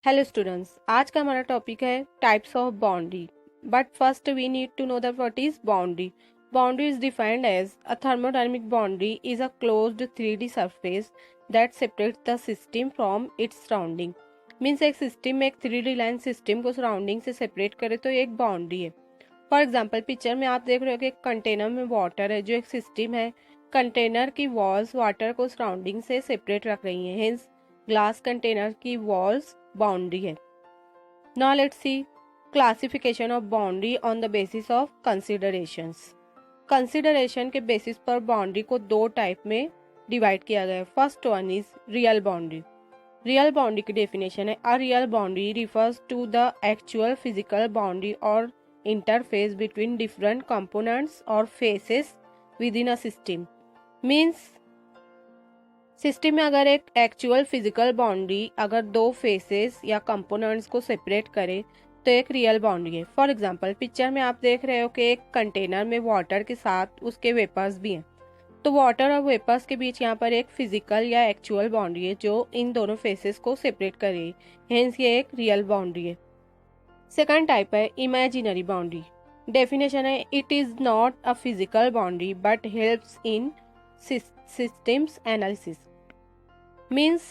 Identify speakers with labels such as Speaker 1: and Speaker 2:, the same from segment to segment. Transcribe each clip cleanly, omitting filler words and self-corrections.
Speaker 1: Hello students, आज का हमारा टॉपिक है types of boundary. But first we need to know that what is boundary. Boundary is defined as a thermodynamic boundary is a closed 3D surface that separates the system from its surrounding. Means एक system में एक 3D line system को surrounding से separate करे तो ये एक boundary है। फॉर एग्जाम्पल पिक्चर में आप देख रहे हो कि एक कंटेनर में वाटर है जो एक सिस्टम है। कंटेनर की वॉल्स वाटर को सराउंडिंग से सेपरेट रख रही हैं, हेंस ग्लास कंटेनर की वॉल्स बाउंड्री है। Now let's see classification of boundary on the basis of considerations. Considerations के बेसिस पर बाउंड्री को दो टाइप में डिवाइड किया गया है। First one is real boundary. Real boundary की डेफिनेशन है a real boundary refers to the actual physical boundary और इंटरफेस बिटवीन डिफरेंट कंपोनेंट्स और faces with in a system. Means system में अगर एक एक्चुअल फिजिकल बाउंड्री अगर दो faces या कंपोनेंट्स को सेपरेट करे तो एक रियल बाउंड्री है। फॉर एग्जांपल पिक्चर में आप देख रहे हो कि एक कंटेनर में वाटर के साथ उसके वेपर्स भी हैं, तो वाटर और वेपर्स के बीच यहाँ पर एक फिजिकल या एक्चुअल बाउंड्री है जो इन दोनों फेसेस को सेपरेट करे, हेंस ये एक रियल बाउंड्री है। सेकंड टाइप है इमेजिनरी बाउंड्री। डेफिनेशन है it is not a physical boundary but helps in systems analysis. Means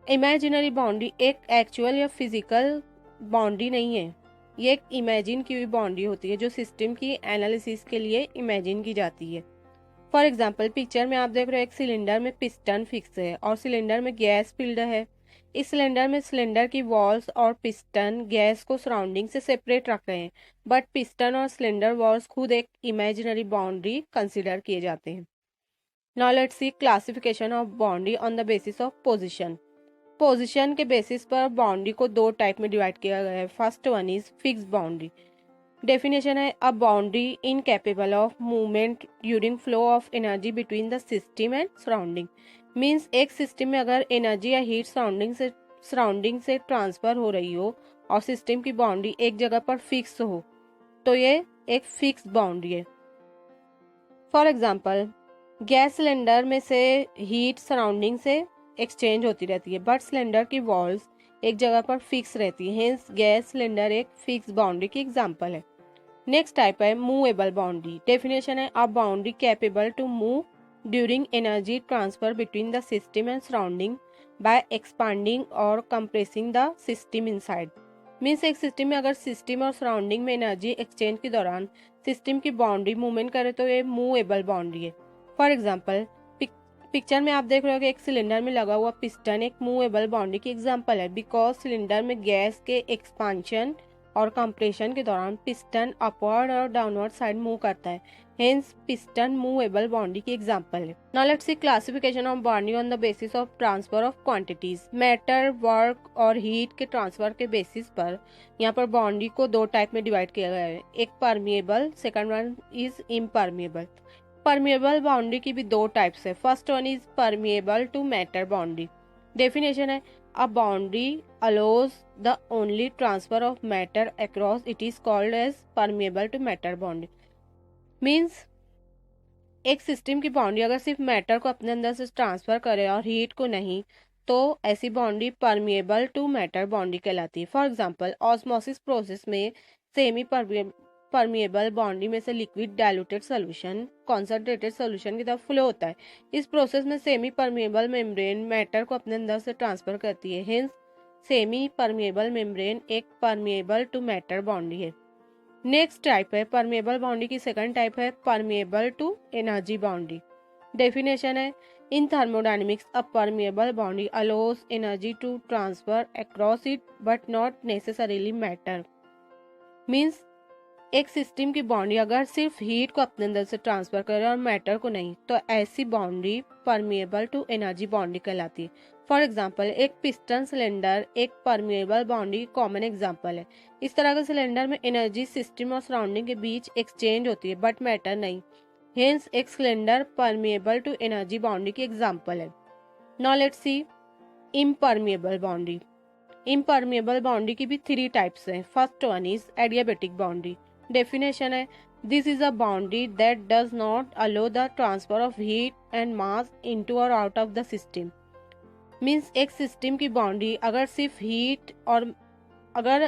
Speaker 1: imaginary boundary एक एक्चुअल या फिजिकल बाउंड्री नहीं है, ये एक इमेजिन की हुई बाउंड्री होती है जो सिस्टम की एनालिसिस के लिए इमेजिन की जाती है। फॉर एग्जाम्पल पिक्चर में आप देख रहे हो एक सिलेंडर में पिस्टन फिक्स है और सिलेंडर में गैस फिल्ड है। इस सिलेंडर में सिलेंडर की वॉल्स और पिस्टन गैस को सराउंडिंग से सेपरेट रख रहे हैं, बट पिस्टन और सिलेंडर वॉल्स खुद एक इमेजिनरी बाउंड्री कंसिडर किए जाते हैं। Now let's see classification of boundary on the basis of position. Position के बेसिस पर बाउंड्री को दो टाइप में डिवाइड किया गया है। First one is fix boundary. Definition है a boundary incapable of movement during flow of energy between the system and surrounding. Means एक सिस्टम में अगर एनर्जी या हीट सराउंडिंग से ट्रांसफर हो रही हो और सिस्टम की बाउंड्री एक जगह पर फिक्स हो तो ये एक फिक्स बाउंड्री है। फॉर एग्जाम्पल गैस सिलेंडर में से हीट सराउंडिंग से एक्सचेंज होती रहती है बट सिलेंडर की वॉल्स एक जगह पर फिक्स रहती है, हेंस गैस सिलेंडर एक फिक्स बाउंड्री की एग्जांपल है। नेक्स्ट टाइप है मूवेबल बाउंड्री। डेफिनेशन है a boundary capable to move during energy transfer between the system and surrounding by expanding और compressing the system inside. Means एक system में अगर system और सराउंडिंग में एनर्जी एक्सचेंज के दौरान सिस्टम की बाउंड्री मूवमेंट करे तो ये मूवेबल बाउंड्री है। फॉर एग्जाम्पल पिक्चर में आप देख रहे हो कि एक सिलेंडर में लगा हुआ पिस्टन एक मूवेबल बाउंड्री की एग्जांपल है बिकॉज सिलेंडर में गैस के एक्सपांशन और कंप्रेशन के दौरान पिस्टन अपवर्ड और डाउनवर्ड साइड मूव करता है, हेंस पिस्टन मूवेबल बाउंड्री की एग्जांपल है। Now let's see classification of boundary on the basis of transfer of quantities. Matter work और हीट के ट्रांसफर के बेसिस पर यहाँ पर बाउंड्री को दो टाइप में डिवाइड किया गया है, एक permeable, second one is impermeable. Permeable boundary की भी दो टाइप्स है। First one is permeable to matter boundary. Definition है a boundary allows the only transfer of matter across it is called as permeable to matter boundary. Means एक system की boundary अगर सिर्फ matter को अपने अंदर से ट्रांसफर करे और हीट को नहीं तो ऐसी boundary permeable to matter boundary कहलाती है। फॉर एग्जांपल ऑस्मोसिस प्रोसेस में सेमी परमिएबल बाउंड्री में से liquid diluted solution concentrated solution की तरफ फ्लो होता है। इस प्रोसेस में सेमी परमिएबल मेम्ब्रेन मैटर को अपने अंदर से ट्रांसफर करती है, हेंस सेमी परमिएबल मेम्ब्रेन एक परमिएबल टू मैटर बाउंड्री है। नेक्स्ट टाइप है परमिएबल बाउंड्री की सेकंड टाइप है permeable to energy boundary. Definition है in thermodynamics a permeable boundary allows energy to transfer across it but not necessarily matter. Means एक system की boundary अगर सिर्फ heat को अपने अंदर से ट्रांसफर करे और मैटर को नहीं तो ऐसी boundary permeable to energy boundary कहलाती है। फॉर एग्जाम्पल एक पिस्टन सिलेंडर एक परमिएबल बाउंड्री कॉमन एग्जाम्पल है। इस तरह के सिलेंडर में एनर्जी सिस्टम और सराउंडिंग के बीच एक्सचेंज होती है बट मैटर नहीं, हेंस एक cylinder permeable to energy boundary की एग्जाम्पल है। Now let's see impermeable boundary. Impermeable boundary की भी थ्री टाइप्स हैं। First one is adiabatic boundary. Definition है this is a boundary that does not allow the transfer of heat and mass into और out of the system. Means एक system की boundary अगर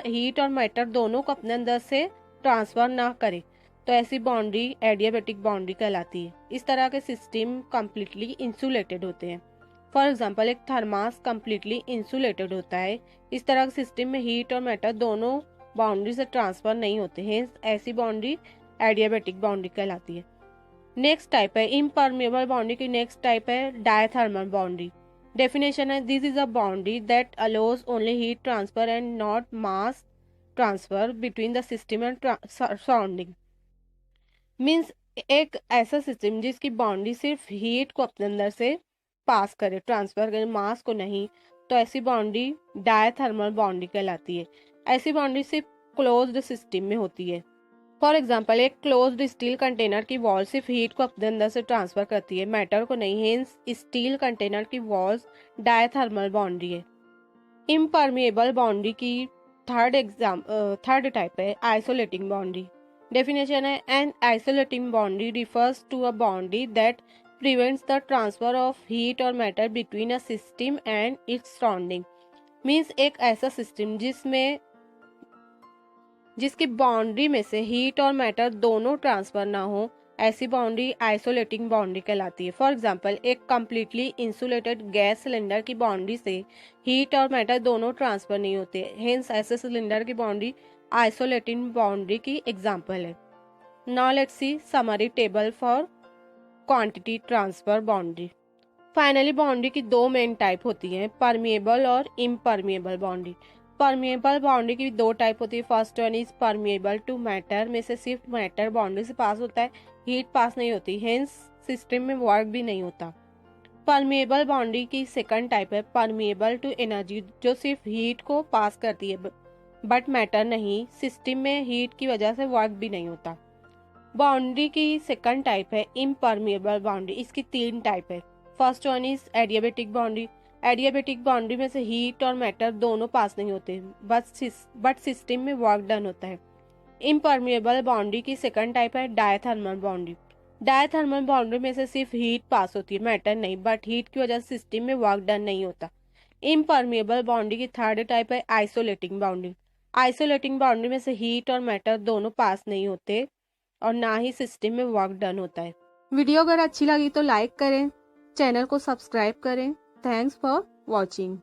Speaker 1: heat और matter दोनों को अपने अंदर से ट्रांसफर ना करे तो ऐसी बाउंड्री एडियाबेटिक बाउंड्री कहलाती है। इस तरह के सिस्टम कम्प्लीटली इंसुलेटेड होते हैं। फॉर एग्जाम्पल एक थर्मास कम्प्लीटली इंसुलेटेड होता है। इस तरह के सिस्टम में हीट और मैटर दोनों बाउंड्री से ट्रांसफर नहीं होते हैं, ऐसी बाउंड्री एडियाबेटिक बाउंड्री कहलाती है। नेक्स्ट टाइप है इम्परमिएबल बाउंड्री की। नेक्स्ट टाइप है डायथर्मल बाउंड्री। डेफिनेशन है this is a boundary that allows only heat transfer and not mass transfer between the system and surrounding. Means एक ऐसा सिस्टम जिसकी boundary सिर्फ हीट को अपने अंदर से पास करे, ट्रांसफर करे, मास को नहीं, तो ऐसी बाउंड्री डायथर्मल बाउंड्री कहलाती है। ऐसी बाउंड्री सिर्फ क्लोज्ड सिस्टम में होती है। फॉर एग्जाम्पल एक क्लोज्ड स्टील कंटेनर की वॉल सिर्फ हीट को अपने अंदर से ट्रांसफर करती है, मैटर को नहीं, हेंस स्टील कंटेनर की वॉल्स डायथर्मल बाउंड्री है। इम्परमिएबल बाउंड्री की थर्ड टाइप है आइसोलेटिंग बाउंड्री। डेफिनेशन है an isolating boundary refers to a boundary that prevents the transfer of heat or matter between a system and its surrounding। Means एक ऐसा system जिसकी boundary में से heat और matter दोनों transfer ना हो, ऐसी बाउंड्री आइसोलेटिंग बाउंड्री कहलाती है। फॉर एग्जांपल एक कम्प्लीटली इंसुलेटेड गैस सिलेंडर की बाउंड्री से हीट और मैटर दोनों ट्रांसफर नहीं होते, हेंस ऐसे सिलेंडर की बाउंड्री आइसोलेटिंग बाउंड्री की एग्जाम्पल है। Now let's C summary table for quantity transfer boundary. Finally boundary की दो मेन टाइप होती हैं, परमिएबल और इम्परमिएबल बाउंड्री। परमिएबल बाउंड्री की दो टाइप होती है। First one is permeable to matter, में से सिर्फ मैटर बाउंड्री से पास होता है, हीट पास नहीं होती, हेंस सिस्टम में वर्क भी नहीं होता। परमिएबल बाउंड्री की सेकंड टाइप है परमिएबल टू एनर्जी, जो सिर्फ हीट को पास करती है बट मैटर नहीं, सिस्टम में हीट की वजह से वर्क भी नहीं होता। बाउंड्री की सेकंड टाइप है इम्परमिएबल बाउंड्री। इसकी तीन टाइप है। First one is adiabatic boundary. Adiabatic boundary में से हीट और मैटर दोनों पास नहीं होते बट सिस्टम में वर्क डन होता है। इम्परमिएबल बाउंड्री की सेकंड टाइप है डायथर्मल बाउंड्री। डायथर्मल बाउंड्री में से सिर्फ हीट पास होती है, मैटर नहीं, बट हीट की वजह से सिस्टम में वर्क डन नहीं होता। इम्परमिएबल बाउंड्री की थर्ड टाइप है आइसोलेटिंग बाउंड्री। आइसोलेटिंग बाउंड्री में से हीट और मैटर दोनों पास नहीं होते और ना ही सिस्टम में वर्क डन होता है। वीडियो अगर अच्छी लगी तो लाइक करें, चैनल को सब्सक्राइब करें। Thanks for watching.